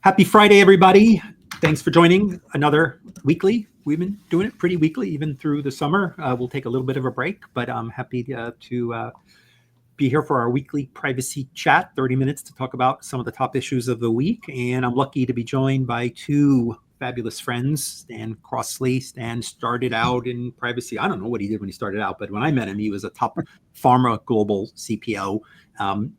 Happy Friday, everybody. Thanks for joining another weekly. We've been doing it pretty weekly, even through the summer. We'll take a little bit of a break, but I'm happy to be here for our weekly privacy chat, 30 minutes to talk about some of the top issues of the week. And I'm lucky to be joined by two fabulous friends. Stan Crossley. Stan started out in privacy. I don't know what he did when he started out, but when I met him, he was a top pharma global CPO.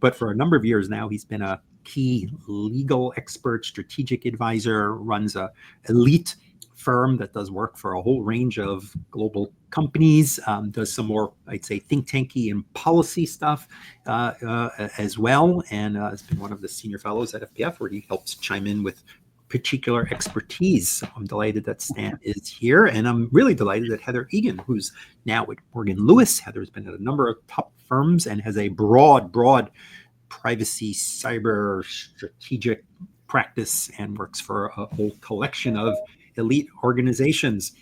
But for a number of years now, he's been a key legal expert, strategic advisor, runs a elite firm that does work for a whole range of global companies, does some more, I'd say, think tanky and policy stuff as well. And has been one of the senior fellows at FPF, where he helps chime in with particular expertise. I'm delighted that Stan is here, and I'm really delighted that Heather Egan, who's now at Morgan Lewis. Heather's been at a number of top firms and has a broad privacy, cyber, strategic practice, and works for a whole collection of elite organizations.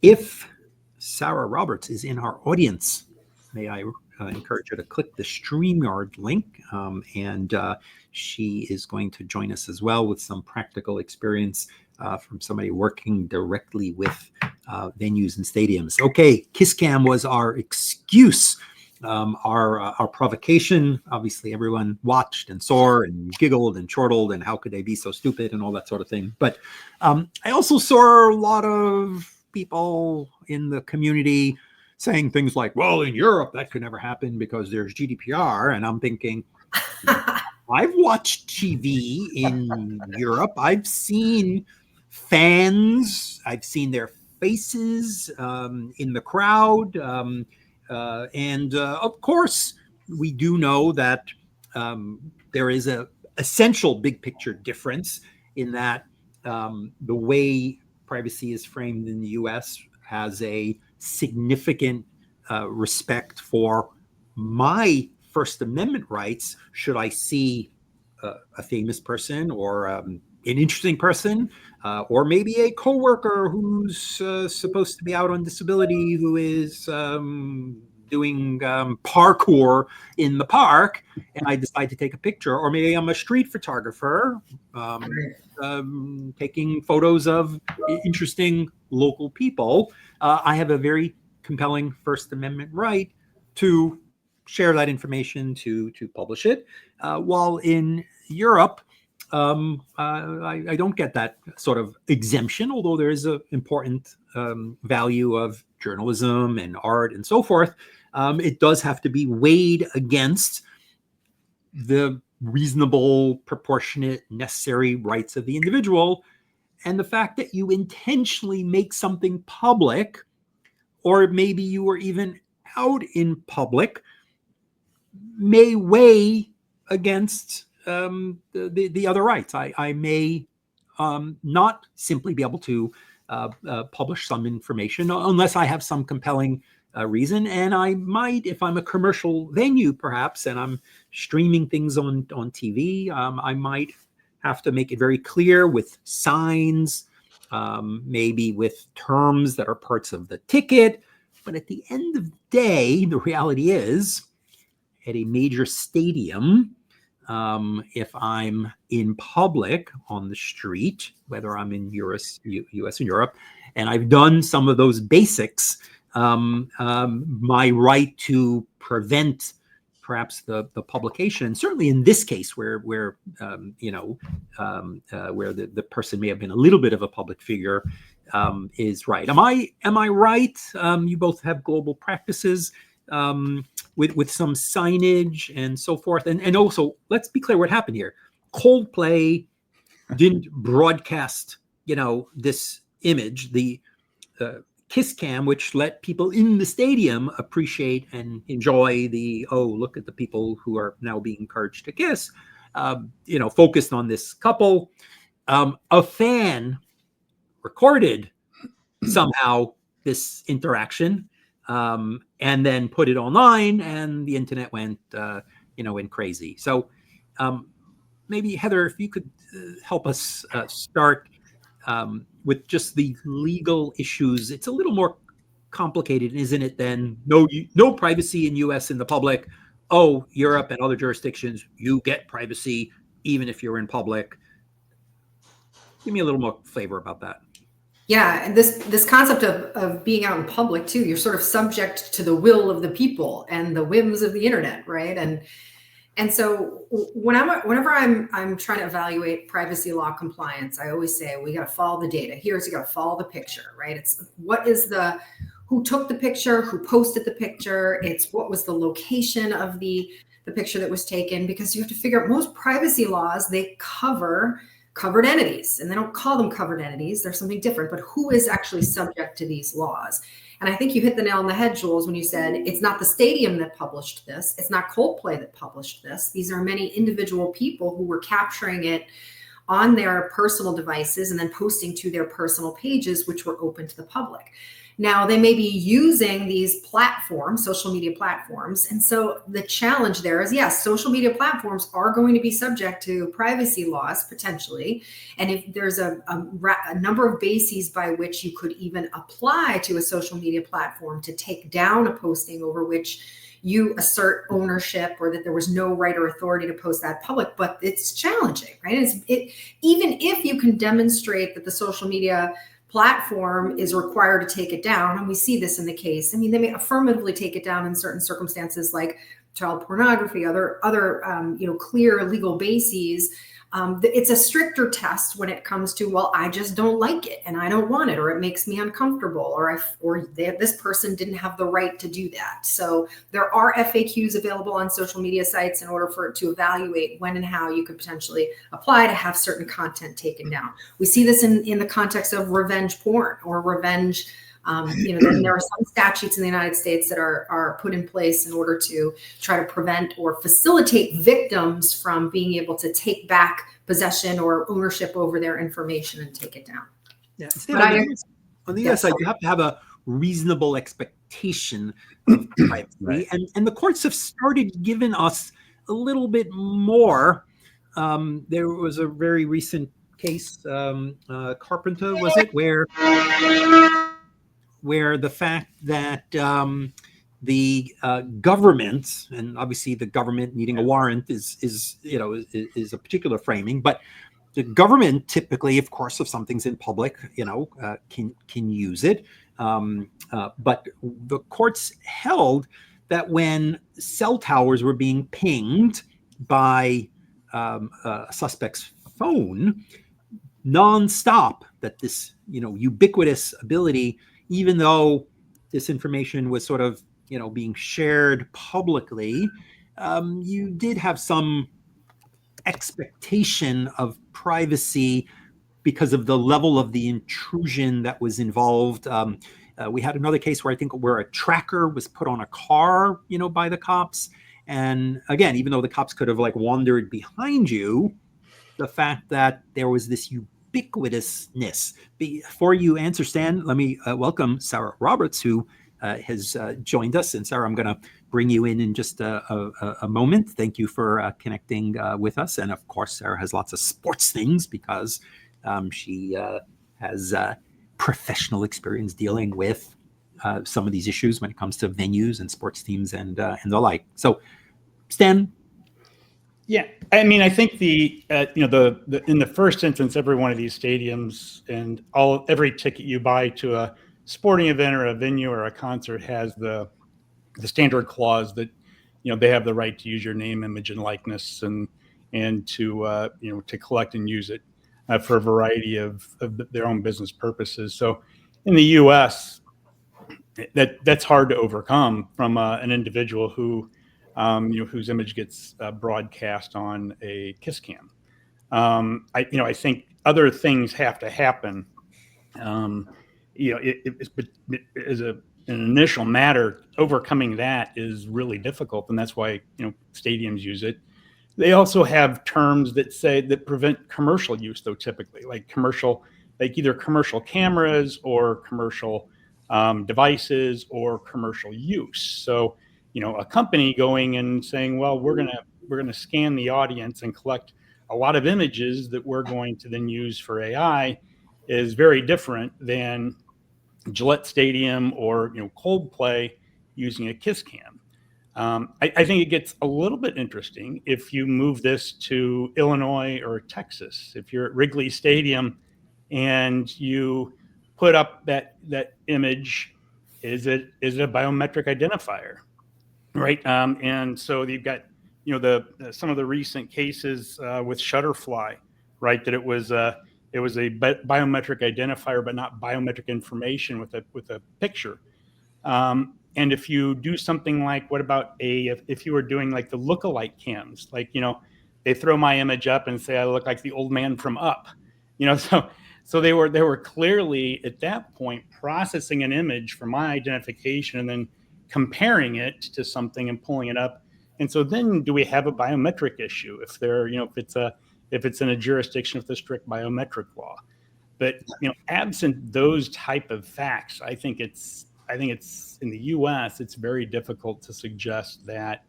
If Sarah Roberts is in our audience, may I encourage her to click the StreamYard link, and she is going to join us as well with some practical experience from somebody working directly with venues and stadiums. Okay, KissCam was our excuse. Our provocation. Obviously, everyone watched and saw and giggled and chortled and how could they be so stupid and all that sort of thing. But I also saw a lot of people in the community saying things like, well, in Europe, that could never happen because there's GDPR. And I'm thinking, I've watched TV in Europe. I've seen fans. I've seen their faces in the crowd. And of course, we do know that there is a essential big picture difference in that the way privacy is framed in the US has a significant respect for my First Amendment rights should I see a famous person or an interesting person, or maybe a coworker who's supposed to be out on disability, who is doing parkour in the park, and I decide to take a picture. Or maybe I'm a street photographer taking photos of interesting local people. I have a very compelling First Amendment right to share that information, to publish it. While in Europe, I don't get that sort of exemption, although there is an important value of journalism and art and so forth. It does have to be weighed against the reasonable, proportionate, necessary rights of the individual. And the fact that you intentionally make something public, or maybe you were even out in public, may weigh against the other rights. I may not simply be able to publish some information unless I have some compelling reason. And I might, if I'm a commercial venue, perhaps, and I'm streaming things on TV, I might have to make it very clear with signs, maybe with terms that are parts of the ticket. But at the end of the day, the reality is, at a major stadium, if I'm in public on the street, whether I'm in US and Europe, and I've done some of those basics, my right to prevent perhaps the publication, certainly in this case where the person may have been a little bit of a public figure, is right. Am I right? You both have global practices. With some signage and so forth. And also, let's be clear what happened here. Coldplay didn't broadcast, this image, the KissCam, which let people in the stadium appreciate and enjoy look at the people who are now being encouraged to kiss, focused on this couple. A fan recorded somehow this interaction, and then put it online, and the internet went crazy. So maybe, Heather, if you could help us start with just the legal issues. It's a little more complicated, isn't it, than no privacy in US in the public. Oh, Europe and other jurisdictions, you get privacy even if you're in public. Give me a little more flavor about that. Yeah, and this concept of being out in public too, you're sort of subject to the will of the people and the whims of the internet, right? And so whenever I'm trying to evaluate privacy law compliance, I always say we got to follow the data. You got to follow the picture, right? It's who took the picture, who posted the picture. It's what was the location of the picture that was taken, because you have to figure out most privacy laws, they cover covered entities, and they don't call them covered entities. There's something different, but who is actually subject to these laws? And I think you hit the nail on the head, Jules, when you said it's not the stadium that published this. It's not Coldplay that published this. These are many individual people who were capturing it on their personal devices and then posting to their personal pages, which were open to the public. Now, they may be using these platforms, social media platforms. And so the challenge there is, yes, social media platforms are going to be subject to privacy laws potentially. And if there's a number of bases by which you could even apply to a social media platform to take down a posting over which you assert ownership, or that there was no right or authority to post that public, but it's challenging, right? Even if you can demonstrate that the social media platform is required to take it down, and we see this in the case. I mean, they may affirmatively take it down in certain circumstances, like child pornography, other clear legal bases. It's a stricter test when it comes to, well, I just don't like it and I don't want it, or it makes me uncomfortable, or this person didn't have the right to do that. So there are FAQs available on social media sites in order for it to evaluate when and how you could potentially apply to have certain content taken down. We see this in the context of revenge porn or revenge. There are some statutes in the United States that are put in place in order to try to prevent or facilitate victims from being able to take back possession or ownership over their information and take it down. Yeah, on the US side, you have to have a reasonable expectation of privacy, right. and the courts have started giving us a little bit more. There was a very recent case, Carpenter, was it, where the fact that the government, and obviously the government needing a warrant is a particular framing, but the government typically, of course, if something's in public, can use it. But the courts held that when cell towers were being pinged by a suspect's phone nonstop, that this ubiquitous ability, even though this information was sort of being shared publicly, you did have some expectation of privacy because of the level of the intrusion that was involved. We had another case where a tracker was put on a car, by the cops. And again, even though the cops could have wandered behind you, the fact that there was this ubiquitousness. Before you answer, Stan, let me welcome Sarah Roberts, who has joined us. And Sarah, I'm going to bring you in just a moment. Thank you for connecting with us. And of course, Sarah has lots of sports things because she has professional experience dealing with some of these issues when it comes to venues and sports teams and the like. So, Stan. Yeah, I mean, I think in the first instance, every one of these stadiums and every ticket you buy to a sporting event or a venue or a concert has the standard clause that they have the right to use your name, image, and likeness, and to to collect and use it for a variety of their own business purposes. So in the U.S., that's hard to overcome from an individual who whose image gets broadcast on a kiss cam. I think other things have to happen. As an initial matter, overcoming that is really difficult, and that's why stadiums use it. They also have terms that prevent commercial use, though, typically like either commercial cameras or commercial devices or commercial use. So a company going and saying, well, we're gonna scan the audience and collect a lot of images that we're going to then use for AI is very different than Gillette Stadium or Coldplay using a kiss cam. I think it gets a little bit interesting if you move this to Illinois or Texas. If you're at Wrigley Stadium and you put up that image. Is it a biometric identifier, right? And so you've got some of the recent cases with Shutterfly, right? That it was a biometric identifier, but not biometric information with a picture. And if you do something like, what about if you were doing like the lookalike cams, like, they throw my image up and say I look like the old man from Up, so they were clearly at that point processing an image for my identification and then comparing it to something and pulling it up. And so then do we have a biometric issue if it's in a jurisdiction with a strict biometric law? But absent those type of facts, I think it's in the U.S. it's very difficult to suggest that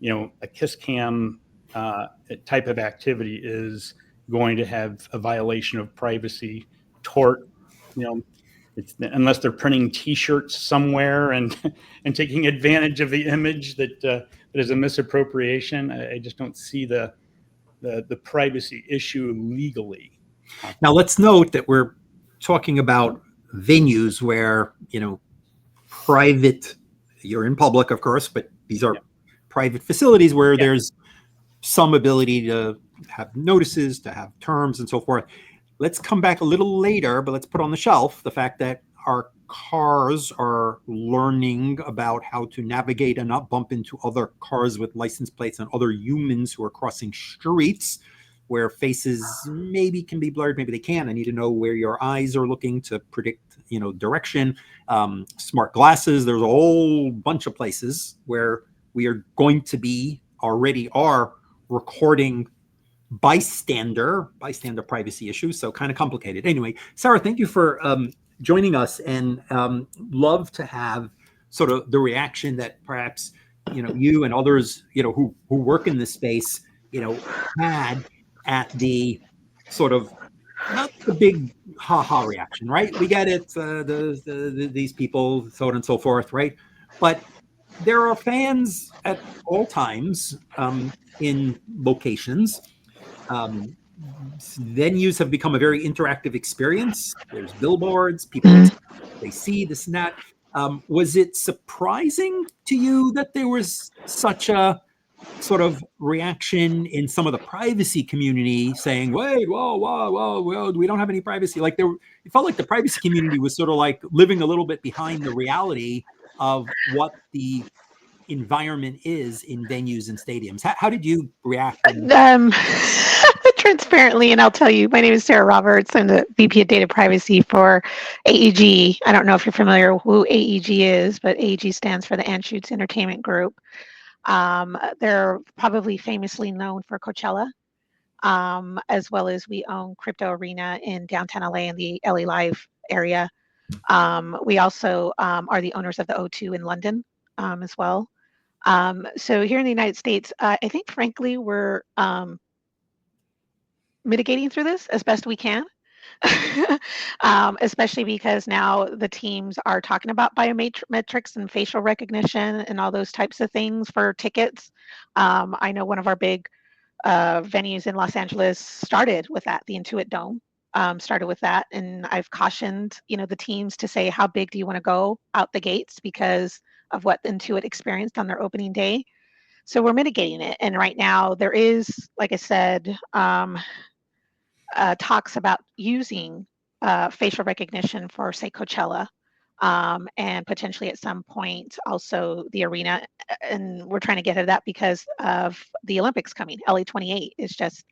a kiss cam type of activity is going to have a violation of privacy tort. It's unless they're printing T-shirts somewhere and taking advantage of the image that is a misappropriation. I just don't see the privacy issue legally. Now, let's note that we're talking about venues where, private, you're in public, of course, but these are private facilities where there's some ability to have notices, to have terms and so forth. Let's come back a little later, but let's put on the shelf the fact that our cars are learning about how to navigate and not bump into other cars with license plates and other humans who are crossing streets where faces maybe can be blurred, maybe they can. I need to know where your eyes are looking to predict, direction. Smart glasses. There's a whole bunch of places where we are going to be already are recording bystander privacy issues. So kind of complicated. Anyway, Sarah, thank you for joining us, and love to have sort of the reaction that perhaps you and others who work in this space had at the sort of, not the big ha-ha reaction, right? We get it, these people, so on and so forth, right? But there are fans at all times in locations. Venues have become a very interactive experience. There's billboards, people, they see this and that. Was it surprising to you that there was such a sort of reaction in some of the privacy community saying, wait, whoa, we don't have any privacy? Like it felt like the privacy community was sort of like living a little bit behind the reality of what the environment is in venues and stadiums. How did you react? Transparently, and I'll tell you, my name is Sarah Roberts. I'm the VP of Data Privacy for AEG. I don't know if you're familiar with who AEG is, but AEG stands for the Anschutz Entertainment Group. They're probably famously known for Coachella, as well as we own Crypto Arena in downtown LA in the LA Live area. We also are the owners of the O2 in London as well. So here in the United States, I think frankly we're mitigating through this as best we can, especially because now the teams are talking about biometrics and facial recognition and all those types of things for tickets. I know one of our big venues in Los Angeles started with that. The Intuit Dome started with that, and I've cautioned the teams to say, how big do you want to go out the gates because of what Intuit experienced on their opening day. So we're mitigating it, and right now there is, like I said, talks about using facial recognition for, say, Coachella, and potentially at some point also the arena. And we're trying to get at that because of the Olympics coming. LA 28 is just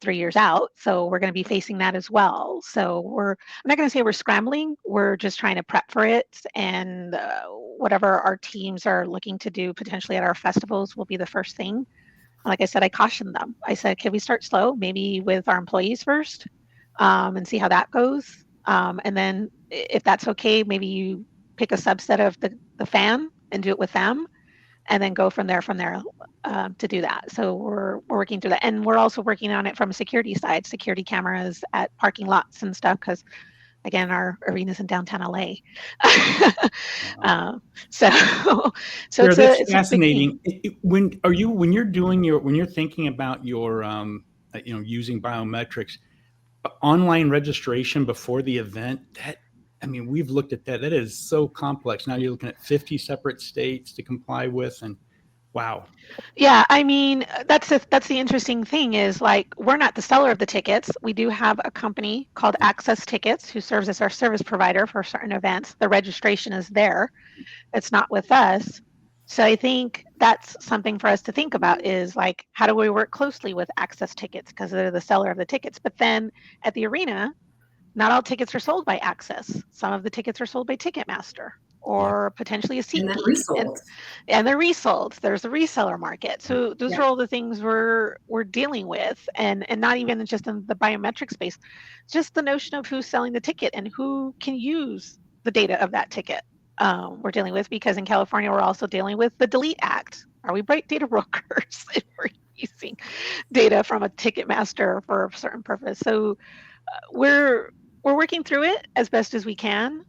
3 years out. So we're going to be facing that as well. So I'm not going to say we're scrambling. We're just trying to prep for it. And whatever our teams are looking to do potentially at our festivals will be the first thing. Like I said, I cautioned them. I said, can we start slow, maybe with our employees first, and see how that goes? And then if that's okay, maybe you pick a subset of the fan and do it with them, and then go from there to do that. So we're working through that. And we're also working on it from a security side, security cameras at parking lots and stuff, because again, our arena's in downtown LA. So it's fascinating. When you're thinking about your, using biometrics, online registration before the event, we've looked at that. That is so complex. Now you're looking at 50 separate states to comply with, and wow. Yeah, I mean, that's the interesting thing is like we're not the seller of the tickets. We do have a company called Access Tickets who serves as our service provider for certain events. The registration is there. It's not with us. So I think that's something for us to think about is like, how do we work closely with Access Tickets because they're the seller of the tickets? But then at the arena, not all tickets are sold by Access. Some of the tickets are sold by Ticketmaster or potentially a And then SeatGeek, resold. and they're resold. There's a reseller market. So those Yeah. are all the things we're dealing with, and not even just in the biometric space, just the notion of who's selling the ticket and who can use the data of that ticket. We're dealing with because in California we're also dealing with the Delete Act. Are we bright data brokers if we're using data from a Ticketmaster for a certain purpose? So we're working through it as best as we can.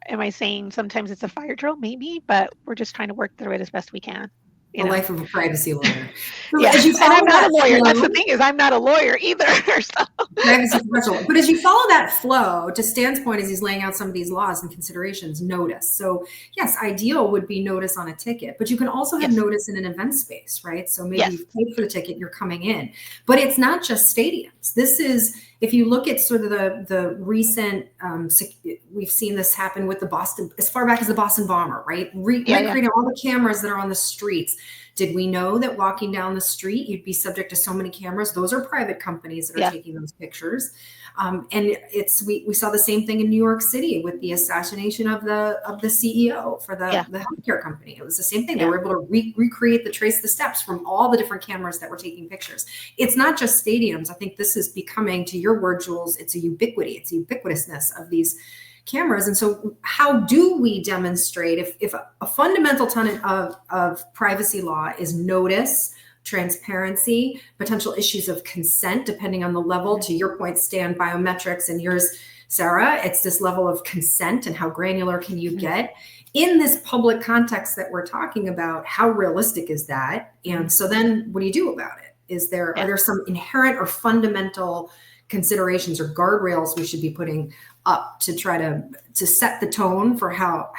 Am I saying sometimes it's a fire drill? Maybe, but we're just trying to work through it as best we can. The life of a privacy lawyer. So Yeah, as you and follow I'm not that a lawyer. That's the flow- thing is I'm not a lawyer either. So. privacy professional. But as you follow that flow, to Stan's point, as he's laying out some of these laws and considerations, notice. So yes, ideal would be notice on a ticket, but you can also have Yes. notice in an event space, right? So maybe Yes. you've paid for the ticket, you're coming in. But it's not just stadiums. This is, if you look at sort of the recent, we've seen this happen with the Boston, as far back as the Boston bomber, right? Recreating all the cameras that are on the streets. Did we know that walking down the street, you'd be subject to so many cameras? Those are private companies that are taking those pictures. And we saw the same thing in New York City with the assassination of the CEO for the healthcare company. It was the same thing. They were able to recreate trace the steps from all the different cameras that were taking pictures. It's not just stadiums. I think this is becoming, to your word, Jules, it's a ubiquity. It's a ubiquitousness of these cameras. And so how do we demonstrate if a fundamental tenet of privacy law is notice, transparency, potential issues of consent, depending on the level, to your point, Stan, biometrics, and yours, Sarah, it's this level of consent and how granular can you get in this public context that we're talking about? How realistic is that? And so then what do you do about it? Are there some inherent or fundamental considerations or guardrails we should be putting up to try to set the tone for how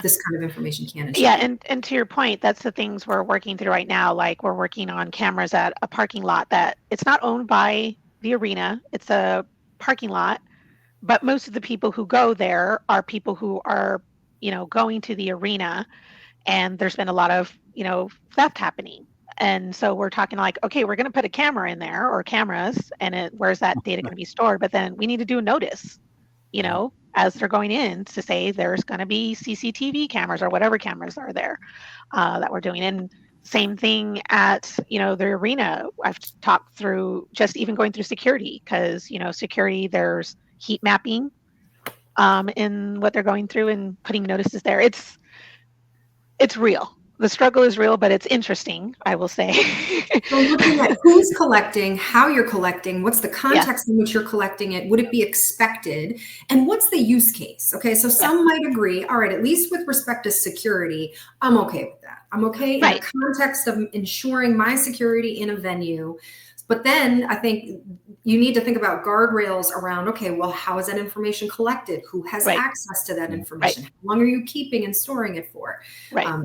this kind of information can and should be? And to your point, that's the things we're working through right now. Like we're working on cameras at a parking lot that it's not owned by the arena, it's a parking lot, but most of the people who go there are people who are going to the arena, and there's been a lot of theft happening. And so we're talking like, okay, we're going to put a camera in there or cameras, and where's that data going to be stored? But then we need to do a notice, as they're going in to say there's going to be CCTV cameras or whatever cameras are there that we're doing. And same thing at, the arena. I've talked through just even going through security because, security, there's heat mapping in what they're going through and putting notices there. It's real. The struggle is real, but it's interesting, I will say. So looking at who's collecting, how you're collecting, what's the context in which you're collecting it, would it be expected, and what's the use case? Okay, so some might agree, all right, at least with respect to security, I'm okay with that. I'm okay in the context of ensuring my security in a venue. But then I think you need to think about guardrails around, okay, well, how is that information collected? Who has access to that information? How long are you keeping and storing it for?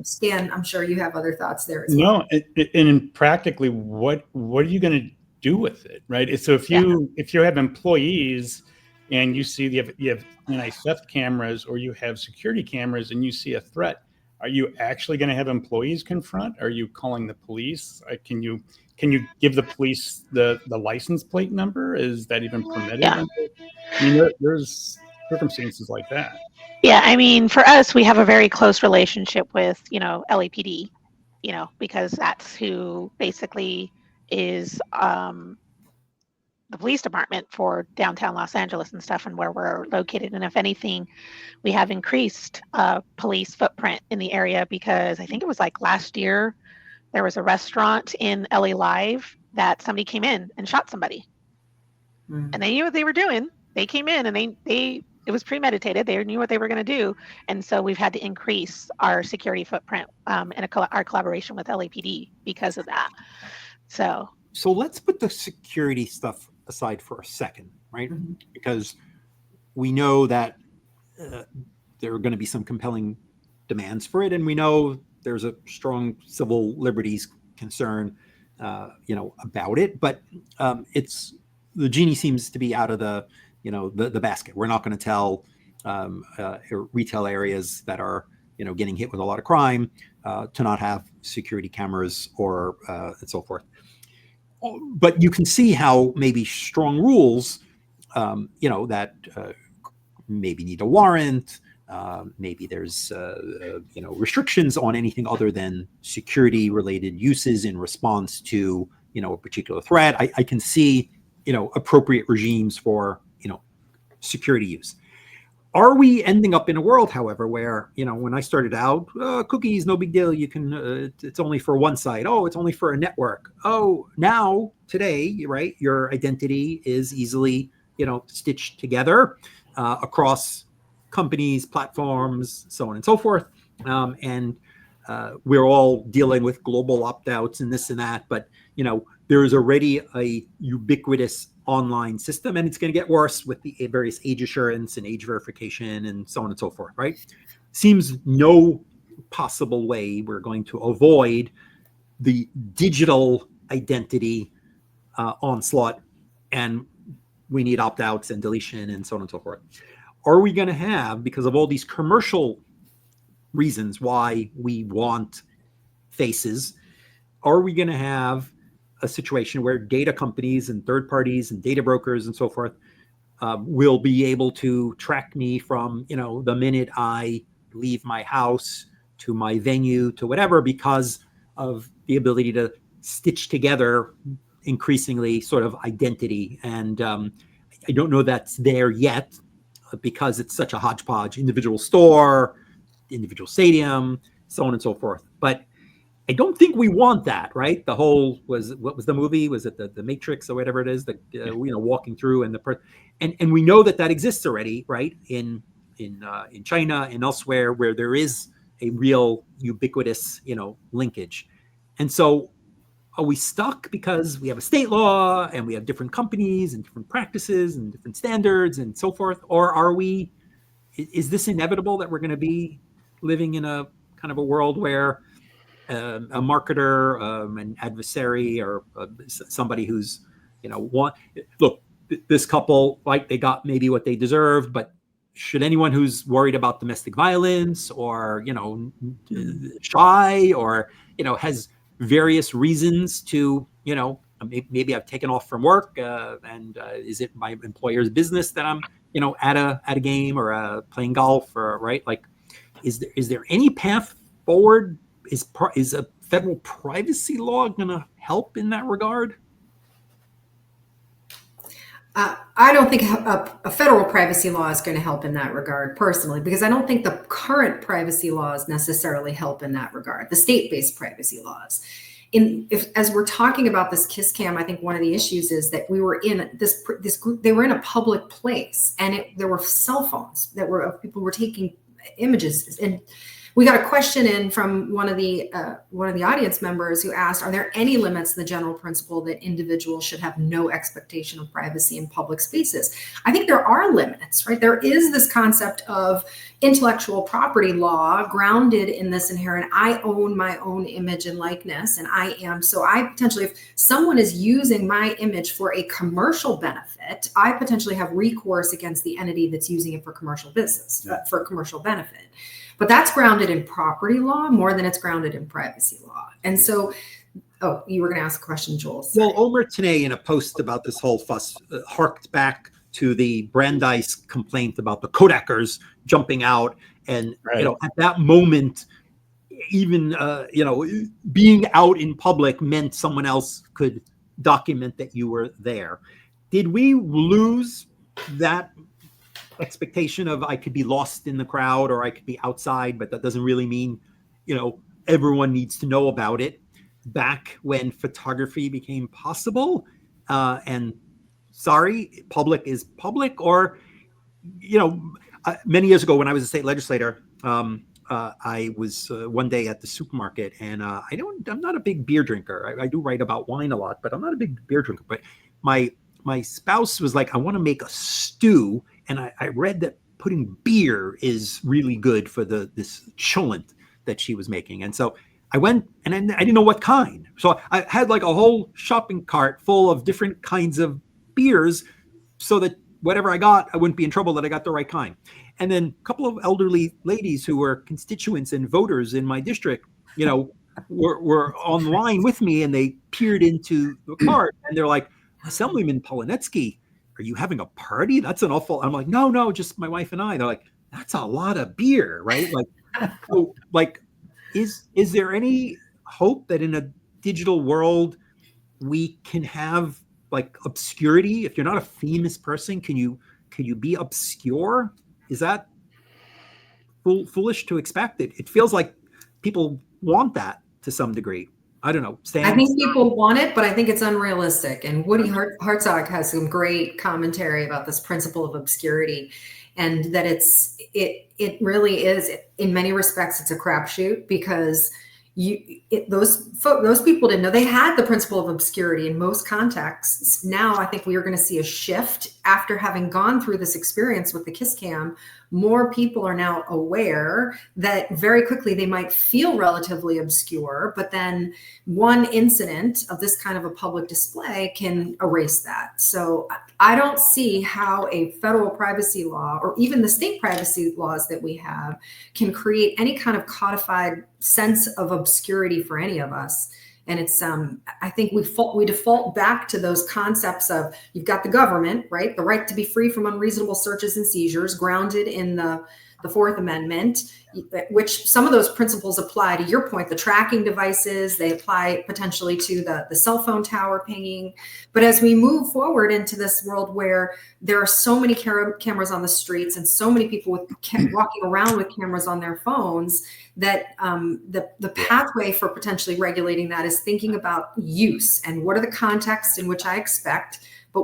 Stan, I'm sure you have other thoughts there as well. No, and practically, what are you going to do with it, right? So if you have employees and you see you have theft cameras or you have security cameras and you see a threat, are you actually going to have employees confront? Are you calling the police? Can you give the police the license plate number? Is that even permitted? Yeah. I mean, there's circumstances like that. Yeah, I mean, for us, we have a very close relationship with, LAPD, because that's who basically is the police department for downtown Los Angeles and stuff and where we're located. And if anything, we have increased police footprint in the area because I think it was like last year, there was a restaurant in LA Live that somebody came in and shot somebody. And they knew what they were doing. They came in and it was premeditated. They knew what they were going to do. And so we've had to increase our security footprint and our collaboration with LAPD because of that. So let's put the security stuff aside for a second, right? Mhm. Because we know that there are going to be some compelling demands for it, and we know there's a strong civil liberties concern, about it. But it's the genie seems to be out of the basket. We're not going to tell retail areas that are getting hit with a lot of crime to not have security cameras or and so forth. But you can see how maybe strong rules, that maybe need a warrant. Maybe there's restrictions on anything other than security related uses in response to a particular threat. I can see appropriate regimes for security use. Are we ending up in a world, however, where when I started out, cookies, no big deal. You can it's only for one site. Oh, it's only for a network. Oh, now today, right? Your identity is easily stitched together across companies, platforms, so on and so forth. And we're all dealing with global opt-outs and this and that. But there is already a ubiquitous online system, and it's going to get worse with the various age assurance and age verification and so on and so forth, right? Seems no possible way we're going to avoid the digital identity onslaught, and we need opt-outs and deletion and so on and so forth. Are we going to have, because of all these commercial reasons why we want faces, are we going to have a situation where data companies and third parties and data brokers and so forth will be able to track me from the minute I leave my house to my venue to whatever, because of the ability to stitch together increasingly sort of identity? And I don't know that's there yet, because it's such a hodgepodge, individual store, individual stadium, so on and so forth. But I don't think we want that, right? The whole what was the movie? Was it the Matrix or whatever it is? That walking through and and we know that exists already, right? In China and elsewhere, where there is a real ubiquitous linkage. And so, are we stuck because we have a state law and we have different companies and different practices and different standards and so forth? Or is this inevitable that we're going to be living in a kind of a world where a marketer, an adversary, or somebody who's, look, this couple, like, they got maybe what they deserved, but should anyone who's worried about domestic violence or, shy or, has various reasons to, maybe I've taken off from work and is it my employer's business that I'm, at a game or playing golf, or right? Like, is there any path forward? Is a federal privacy law going to help in that regard? I don't think a federal privacy law is going to help in that regard, personally, because I don't think the current privacy laws necessarily help in that regard. The state-based privacy laws. As we're talking about this kiss cam, I think one of the issues is that we were in this group. They were in a public place, and there were cell phones people were taking images. And we got a question in from one of the audience members who asked, are there any limits to the general principle that individuals should have no expectation of privacy in public spaces? I think there are limits, right? There is this concept of intellectual property law grounded in this inherent, I own my own image and likeness, and so I potentially, if someone is using my image for a commercial benefit, I potentially have recourse against the entity that's using it for commercial business, for commercial benefit. But that's grounded in property law more than it's grounded in privacy law. And so, you were going to ask a question, Joel. Sorry. Well, Omer Tanay, in a post about this whole fuss, harked back to the Brandeis complaint about the Kodakers jumping out. And, right. At that moment, even, being out in public meant someone else could document that you were there. Did we lose that expectation of I could be lost in the crowd or I could be outside, but that doesn't really mean, everyone needs to know about it, back when photography became possible? And sorry, public is public. Or, many years ago when I was a state legislator, I was one day at the supermarket, and I'm not a big beer drinker. I do write about wine a lot, but I'm not a big beer drinker. But my my spouse was like, I want to make a stew, and I read that putting beer is really good for this cholent that she was making. And so I went, and I didn't know what kind. So I had like a whole shopping cart full of different kinds of beers, so that whatever I got, I wouldn't be in trouble, that I got the right kind. And then a couple of elderly ladies who were constituents and voters in my district, were online with me, and they peered into the cart, and they're like, Assemblyman Polonetsky, are you having a party? That's an awful. I'm like, no, just my wife and I. They're like, that's a lot of beer, right? Like, so, like, is there any hope that in a digital world we can have like obscurity? If you're not a famous person, can you be obscure? Is that foolish to expect? It feels like people want that to some degree. I don't know. Stan? I think people want it, but I think it's unrealistic. And Woody Hartzog has some great commentary about this principle of obscurity, and that it really is, in many respects, it's a crapshoot, because those people didn't know they had the principle of obscurity in most contexts. Now I think we are going to see a shift after having gone through this experience with the kiss cam. More people are now aware that very quickly they might feel relatively obscure, but then one incident of this kind of a public display can erase that. So I don't see how a federal privacy law, or even the state privacy laws that we have, can create any kind of codified sense of obscurity for any of us. And it's, I think we default back to those concepts of, you've got the government, right? The right to be free from unreasonable searches and seizures, grounded in the Fourth Amendment, which some of those principles apply, to your point, the tracking devices, they apply potentially to the cell phone tower pinging. But as we move forward into this world where there are so many cameras on the streets, and so many people walking around with cameras on their phones, that the pathway for potentially regulating that is thinking about use, and what are the contexts in which I expect, but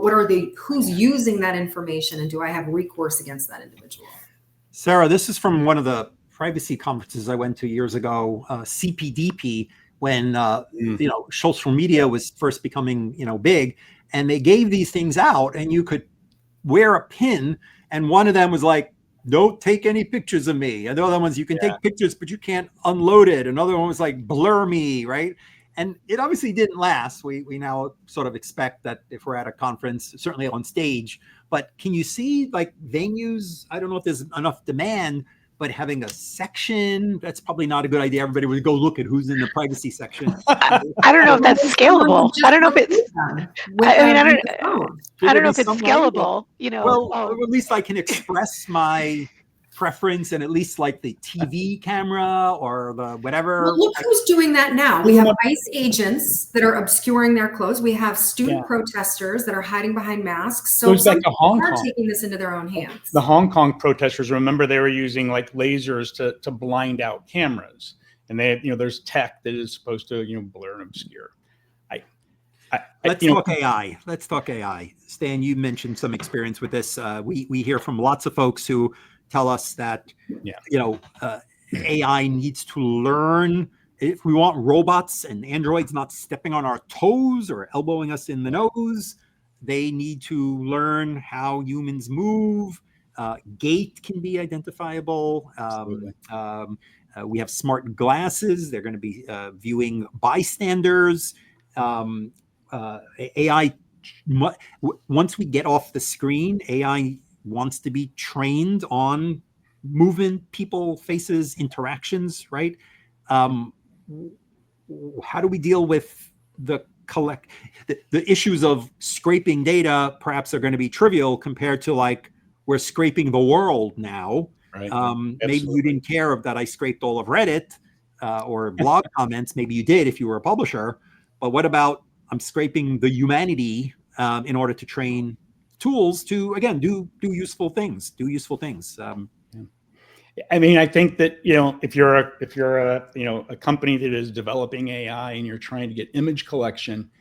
who's using that information, and do I have recourse against that individual? Sarah, this is from one of the privacy conferences I went to years ago, CPDP, when social media was first becoming big, and they gave these things out, and you could wear a pin, and one of them was like, don't take any pictures of me. And the other ones, you can take pictures, but you can't unload it. Another one was like, blur me, right? And it obviously didn't last. We now sort of expect that if we're at a conference, certainly on stage. But can you see like venues? I don't know if there's enough demand, but having a section, that's probably not a good idea. Everybody would go look at who's in the privacy section. I don't know if that's scalable. I don't know if it's. I don't know if it's scalable. Well, at least I can express my preference, and at least like the TV camera or the whatever. Well, look who's doing that now. We have ICE agents that are obscuring their clothes. We have student protesters that are hiding behind masks. So some people are taking this into their own hands. The Hong Kong protesters, remember, they were using like lasers to blind out cameras, and they, there's tech that is supposed to, blur and obscure. Let's talk AI. Let's talk AI. Stan, you mentioned some experience with this. We hear from lots of folks who tell us that AI needs to learn. If we want robots and androids not stepping on our toes or elbowing us in the nose, they need to learn how humans move. Gait can be identifiable. We have smart glasses. They're going to be viewing bystanders. AI, once we get off the screen, AI wants to be trained on movement, people, faces, interactions, right? How do we deal with the issues of scraping data? Perhaps are going to be trivial compared to like, we're scraping the world now. Right. Maybe you didn't care that I scraped all of Reddit or blog comments. Maybe you did if you were a publisher. But what about I'm scraping the humanity in order to train tools to, again, do useful things. I mean, I think that if you're a company that is developing AI and you're trying to get image collection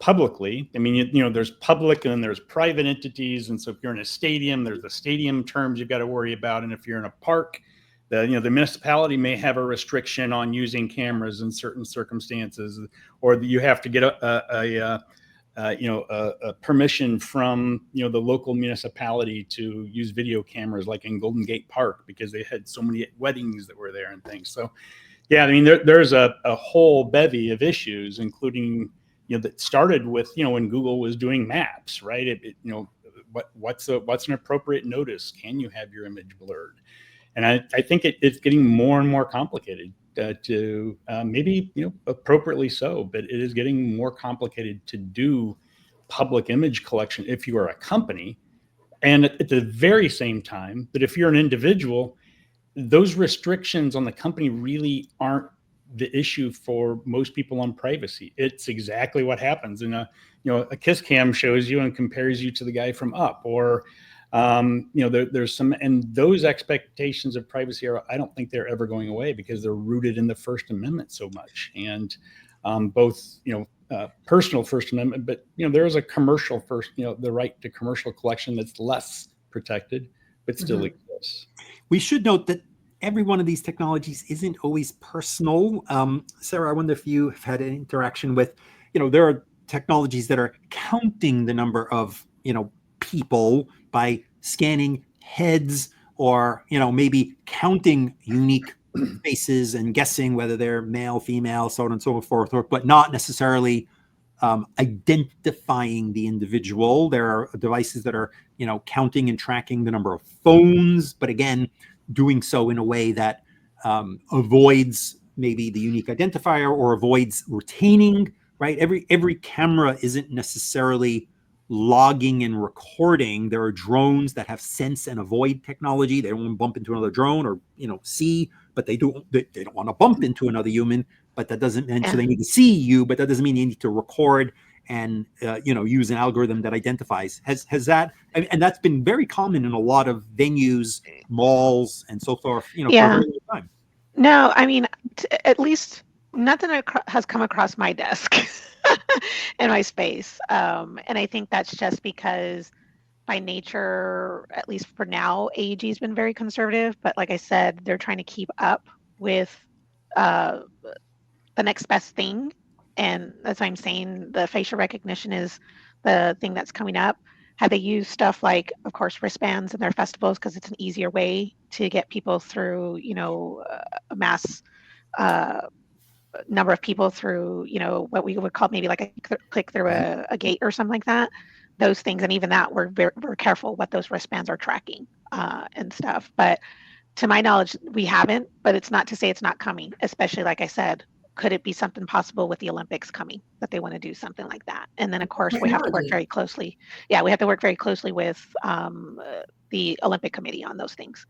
publicly, I mean, there's public and then there's private entities, and so if you're in a stadium, there's the stadium terms you've got to worry about, and if you're in a park, the municipality may have a restriction on using cameras in certain circumstances, or you have to get a permission from, the local municipality to use video cameras like in Golden Gate Park because they had so many weddings that were there and things. So, yeah, I mean, there's a whole bevy of issues, including, that started with, when Google was doing maps, right? What's an appropriate notice? Can you have your image blurred? And I think it's getting more and more complicated to maybe, appropriately so, but it is getting more complicated to do public image collection if you are a company. And at the very same time, that if you're an individual, those restrictions on the company really aren't the issue for most people on privacy. It's exactly what happens in a kiss cam shows you and compares you to the guy from Up, or there's some, and those expectations of privacy I don't think they're ever going away because they're rooted in the First Amendment so much, and both personal First Amendment, but there is a commercial first, the right to commercial collection that's less protected, but still exists. We should note that every one of these technologies isn't always personal. Sarah, I wonder if you have had an interaction with, there are technologies that are counting the number of, people by scanning heads, or, maybe counting unique faces and guessing whether they're male, female, so on and so forth, but not necessarily identifying the individual. There are devices that are, counting and tracking the number of phones, but again, doing so in a way that avoids maybe the unique identifier or avoids retaining, right? Every camera isn't necessarily logging and recording. There are drones that have sense and avoid technology. They don't want to bump into another drone or, see, but they don't want to bump into another human, but that doesn't mean, so they need to see you, but that doesn't mean you need to record and, use an algorithm that identifies. Has that, and that's been very common in a lot of venues, malls, and so forth, for a very long time. No, I mean, at least nothing has come across my desk in my space. And I think that's just because by nature, at least for now, AEG has been very conservative. But like I said, they're trying to keep up with the next best thing. And that's why I'm saying the facial recognition is the thing that's coming up. Have they used stuff like, of course, wristbands in their festivals because it's an easier way to get people through, a mass number of people through, what we would call maybe like a click through a gate or something like that. Those things, and even that, we're very, very careful what those wristbands are tracking and stuff. But to my knowledge, we haven't. But it's not to say it's not coming. Especially, like I said, could it be something possible with the Olympics coming that they want to do something like that? And then, of course, we have to work very closely. Yeah, we have to work very closely with the Olympic Committee on those things.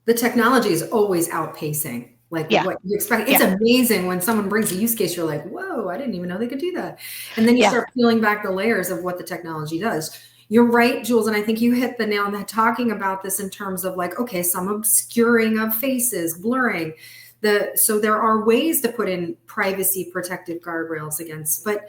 The technology is always outpacing what you expect. It's amazing when someone brings a use case, you're like, whoa, I didn't even know they could do that. And then you start peeling back the layers of what the technology does. You're right, Jules, and I think you hit the nail on the head talking about this in terms of some obscuring of faces, blurring. So there are ways to put in privacy protective guardrails against, but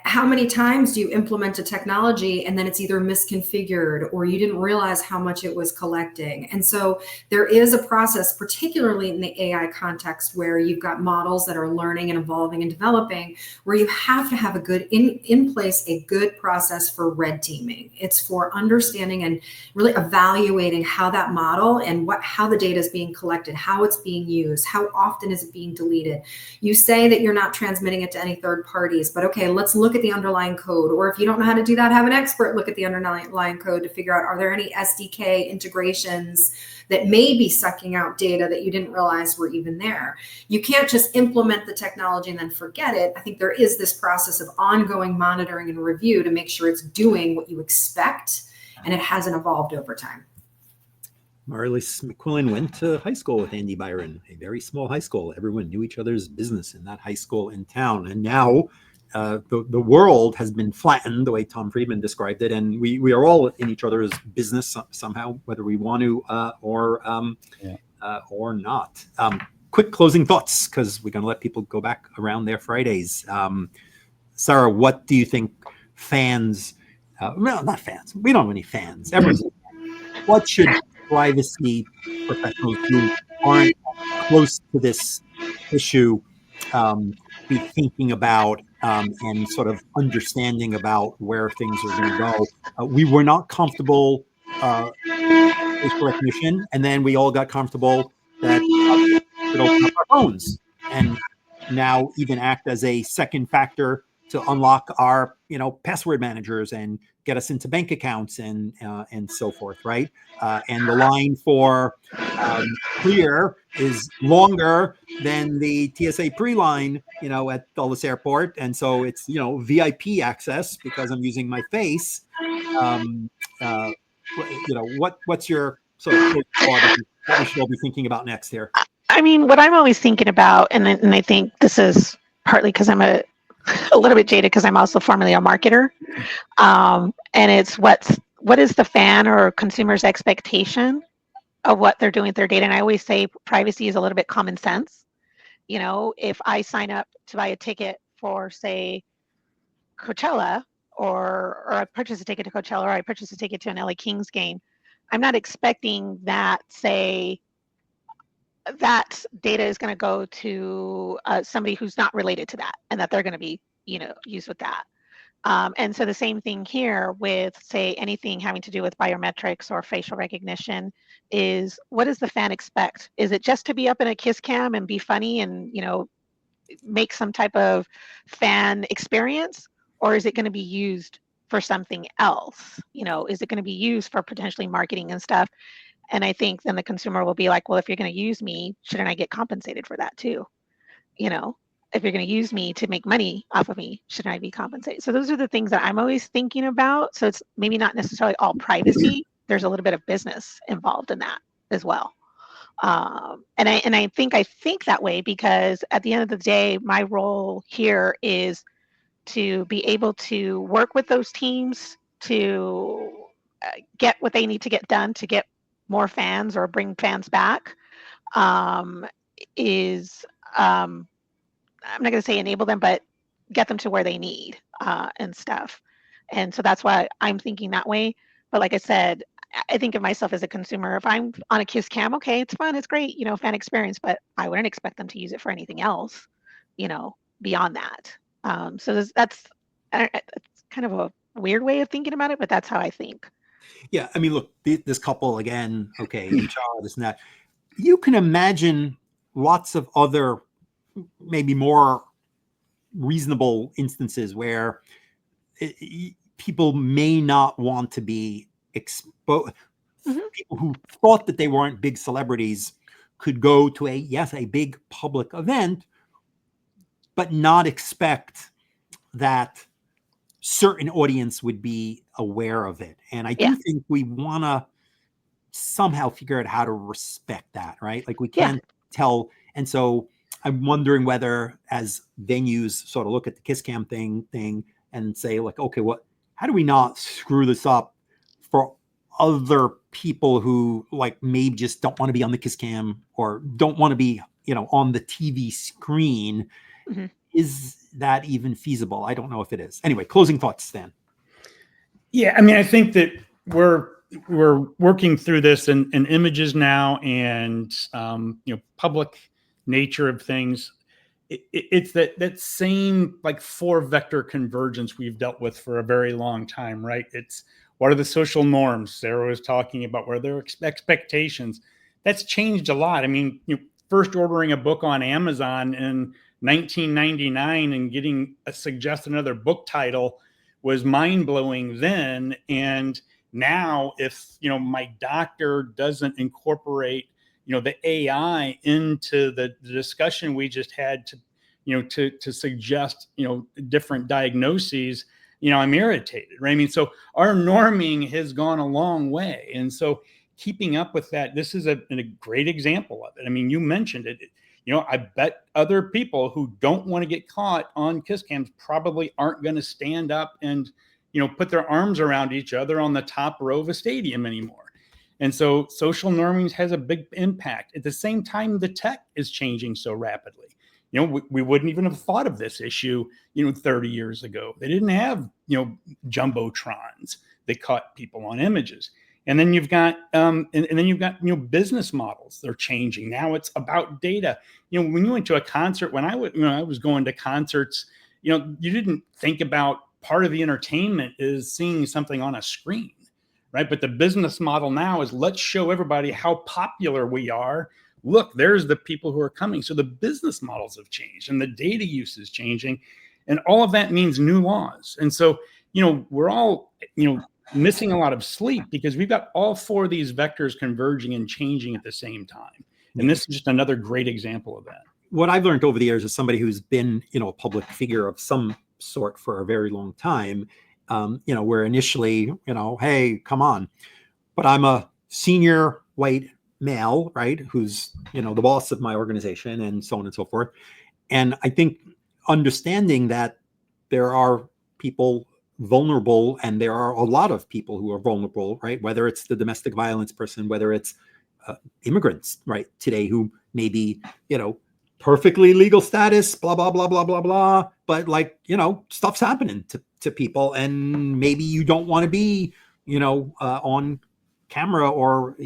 how many times do you implement a technology and then it's either misconfigured or you didn't realize how much it was collecting? And so there is a process, particularly in the AI context, where you've got models that are learning and evolving and developing, where you have to have a good in place, a good process for red teaming. It's for understanding and really evaluating how that model and how the data is being collected, how it's being used, how often is it being deleted. You say that you're not transmitting it to any third parties, but okay, let's look at the underlying code. Or if you don't know how to do that, have an expert look at the underlying code to figure out, are there any SDK integrations that may be sucking out data that you didn't realize were even there? You can't just implement the technology and then forget it. I think there is this process of ongoing monitoring and review to make sure it's doing what you expect and it hasn't evolved over time. Marlis McQuillan went to high school with Andy Byron, a very small high school. Everyone knew each other's business in that high school in town. And now the world has been flattened the way Tom Friedman described it, and we are all in each other's business somehow, whether we want to or not. Quick closing thoughts, because we're going to let people go back around their Fridays. Sarah, what do you think fans? Well, not fans. We don't have any fans. Everyone's. What should privacy professionals who aren't close to this issue be thinking about and sort of understanding about where things are going to go. We were not comfortable facial recognition, and then we all got comfortable that we could open up our phones and now even act as a second factor to unlock our, password managers and get us into bank accounts and so forth, right? And the line for clear is longer than the TSA pre-line, at Dulles Airport, and so it's VIP access because I'm using my face. What's your sort of thought of what we should all be thinking about next here? I mean, what I'm always thinking about, and I think this is partly because I'm a little bit jaded because I'm also formerly a marketer, and it's what is the fan or consumer's expectation of what they're doing with their data. And I always say privacy is a little bit common sense. If I sign up to buy a ticket for, say, Coachella, or I purchase a ticket to Coachella, or I purchase a ticket to an LA Kings game, I'm not expecting that, say, that data is going to go to somebody who's not related to that, and that they're going to be, used with that. And so the same thing here with, say, anything having to do with biometrics or facial recognition is, what does the fan expect? Is it just to be up in a kiss cam and be funny and, make some type of fan experience? Or is it going to be used for something else? Is it going to be used for potentially marketing and stuff? And I think then the consumer will be like, well, if you're going to use me, shouldn't I get compensated for that too? If you're going to use me to make money off of me, shouldn't I be compensated? So those are the things that I'm always thinking about. So it's maybe not necessarily all privacy. There's a little bit of business involved in that as well. And I think that way because at the end of the day, my role here is to be able to work with those teams to get what they need to get done to get more fans or bring fans back. I'm not going to say enable them, but get them to where they need and stuff. And so that's why I'm thinking that way. But like I said, I think of myself as a consumer. If I'm on a kiss cam, okay, it's fun, it's great, fan experience, but I wouldn't expect them to use it for anything else, beyond that. So that's kind of a weird way of thinking about it, but that's how I think. Yeah, I mean, look, this couple again, okay, HR, this and that. You can imagine lots of other, maybe more reasonable instances where people may not want to be exposed. Mm-hmm. People who thought that they weren't big celebrities could go to a big public event, but not expect that certain audience would be aware of it. And I do think we want to somehow figure out how to respect that, right? Like we can't tell. And so I'm wondering whether as venues sort of look at the kiss cam thing and say like, okay, how do we not screw this up for other people who like maybe just don't want to be on the kiss cam or don't want to be, on the TV screen? Mm-hmm. Is that even feasible? I don't know if it is. Anyway, closing thoughts, Stan. Yeah, I mean, I think that we're working through this in images now and public nature of things. It's that same like 4-vector convergence we've dealt with for a very long time, right? It's what are the social norms Sarah was talking about, what are their expectations? That's changed a lot. I mean, first ordering a book on Amazon in 1999 and getting suggested another book title was mind-blowing then. And now if, my doctor doesn't incorporate, the AI into the discussion we just had to suggest, different diagnoses, I'm irritated, right? I mean, so our norming has gone a long way. And so keeping up with that, this is a great example of it. I mean, you mentioned it. I bet other people who don't want to get caught on kiss cams probably aren't going to stand up and, put their arms around each other on the top row of a stadium anymore. And so social norming has a big impact. At the same time, the tech is changing so rapidly. We wouldn't even have thought of this issue, 30 years ago. They didn't have, jumbotrons that caught people on images. And then you've got, business models. They're changing. Now it's about data. When you went to a concert, when I was going to concerts, you didn't think about part of the entertainment is seeing something on a screen, right? But the business model now is let's show everybody how popular we are. Look, there's the people who are coming. So the business models have changed and the data use is changing. And all of that means new laws. And so, we're all, missing a lot of sleep because we've got all four of these vectors converging and changing at the same time. And this is just another great example of that. What I've learned over the years as somebody who's been, a public figure of some sort for a very long time, where initially, hey, come on, but I'm a senior white male, right? Who's, the boss of my organization and so on and so forth. And I think understanding that there are people vulnerable and there are a lot of people who are vulnerable, right? Whether it's the domestic violence person, whether it's immigrants, right? Today who may be, perfectly legal status, blah, blah, blah, blah, blah, blah. But stuff's happening to people and maybe you don't want to be, on camera or,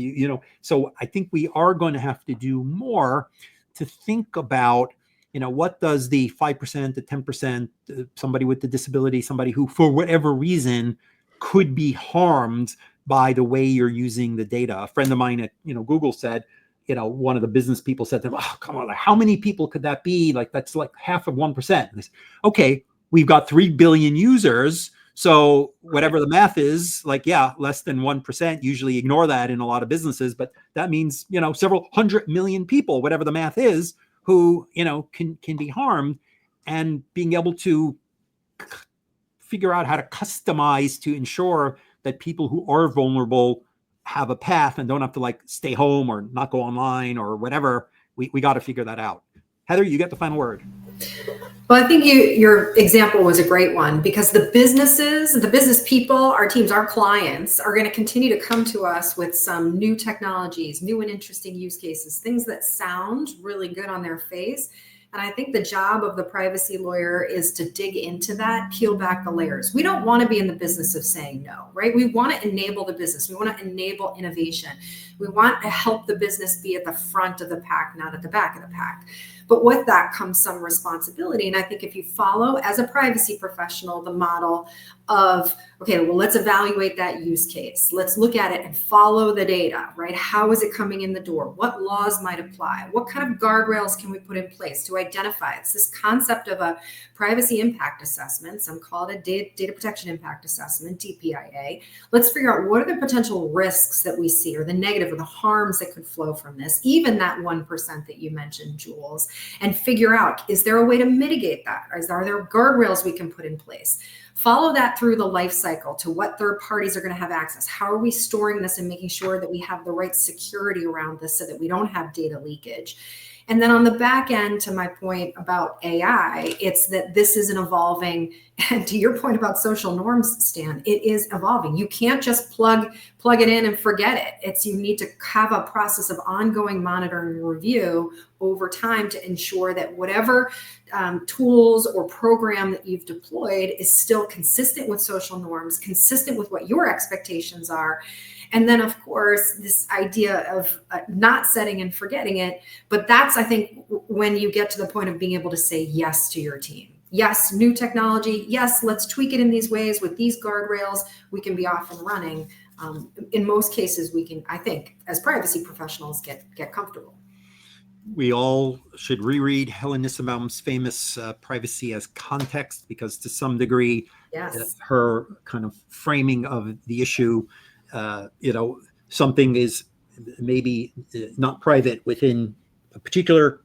so I think we are going to have to do more to think about, what does the 5%, the 10%, somebody with the disability, somebody who, for whatever reason, could be harmed by the way you're using the data. A friend of mine at, Google said, one of the business people said to them, oh, come on, how many people could that be? That's like half of 1%. And they said, okay, we've got 3 billion users. So whatever the math is, less than 1%, usually ignore that in a lot of businesses, but that means, several 100 million people, whatever the math is, who, can be harmed, and being able to figure out how to customize to ensure that people who are vulnerable have a path and don't have to stay home or not go online or whatever. We got to figure that out. Heather, you get the final word. Well, I think your example was a great one because the business people, our teams, our clients are going to continue to come to us with some new technologies, new and interesting use cases, things that sound really good on their face. And I think the job of the privacy lawyer is to dig into that, peel back the layers. We don't want to be in the business of saying no, right? We want to enable the business. We want to enable innovation. We want to help the business be at the front of the pack, not at the back of the pack. But with that comes some responsibility. And I think if you follow, as a privacy professional, the model of, okay, well, let's evaluate that use case. Let's look at it and follow the data, right? How is it coming in the door? What laws might apply? What kind of guardrails can we put in place to identify? It's this concept of a privacy impact assessment. Some call it a data protection impact assessment, DPIA. Let's figure out what are the potential risks that we see or the negative or the harms that could flow from this, even that 1% that you mentioned, Jules, and figure out, is there a way to mitigate that? Are there guardrails we can put in place? Follow that through the life cycle to what third parties are going to have access. How are we storing this and making sure that we have the right security around this so that we don't have data leakage? And then on the back end, to my point about AI, it's that this is an evolving, and to your point about social norms, Stan, it is evolving. You can't just plug it in and forget it. You need to have a process of ongoing monitoring and review over time to ensure that whatever tools or program that you've deployed is still consistent with social norms, consistent with what your expectations are. And then, of course, this idea of not setting and forgetting it. But that's, I think, when you get to the point of being able to say yes to your team. Yes, new technology. Yes, let's tweak it in these ways with these guardrails. We can be off and running. In most cases, we can, I think, as privacy professionals, get comfortable. We all should reread Helen Nissenbaum's famous Privacy as Context, because to some degree, yes, her kind of framing of the issue, something is maybe not private within a particular,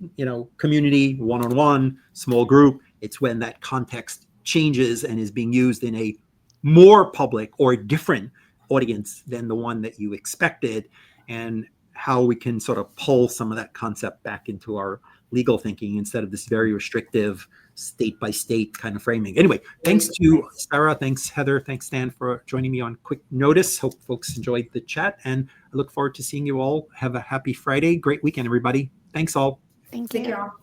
community, one-on-one, small group. It's when that context changes and is being used in a more public or different audience than the one that you expected, and how we can sort of pull some of that concept back into our legal thinking instead of this very restrictive state by state kind of framing. Anyway, thanks to Sarah, thanks Heather, thanks Stan for joining me on quick notice. Hope folks enjoyed the chat, and I look forward to seeing you all. Have a happy Friday. Great weekend, everybody. Thanks all. Thank thank you. you all.